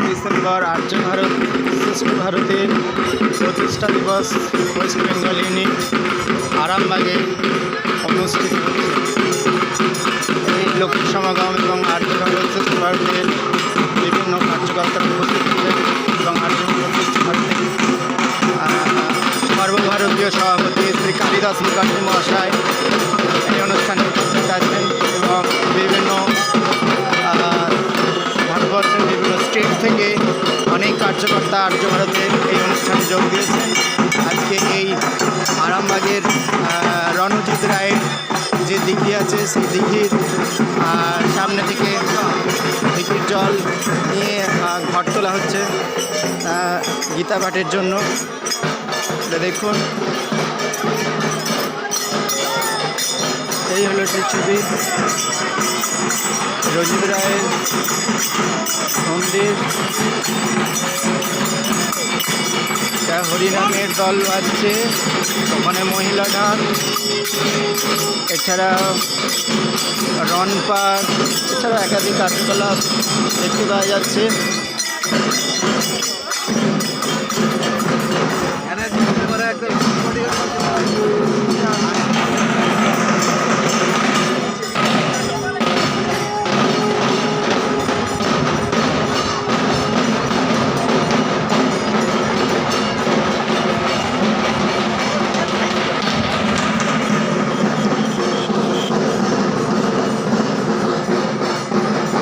December আর্য ভারত শ্রেষ্ঠ ভারতের প্রতিষ্ঠা দিবস ওয়েস্ট বেঙ্গল ইউনিট আরামবাগে অনুষ্ঠিত হচ্ছে। এই লক্ষ্মী সমাগম এবং আর্য ভারত শ্রেষ্ঠ ভারতের বিভিন্ন কার্যকর্তারা উপস্থিত ছিলেন এবং আর্য ভারত শ্রেষ্ঠ ভারতের সর্বভারতীয় সভাপতি শ্রী কালিদাস মুখার্জি মহাশয় এই অনুষ্ঠানে উপস্থিত আছেন এবং বিভিন্ন ভারতবর্ষের বিভিন্ন স্টেট থেকে অনেক কার্যকর্তা আর্য ভারতের এই অনুষ্ঠানে যোগ দিয়েছেন। আজকে এই আরামবাগের রণজিৎ রায়ের যে দিঘি আছে সেই দিঘির সামনে থেকে দিঘির জল নিয়ে ঘট তোলা হচ্ছে গীতা পাঠের জন্য। দেখুন, এই হলো সেই ছবি রঞ্জিত রায়ের মন্দির। হরিনামের দল আছে, ওখানে মহিলা গান, এছাড়া রন পার্ক, এছাড়া একাধিক কার্যকলাপ দেখতে পাওয়া যাচ্ছে।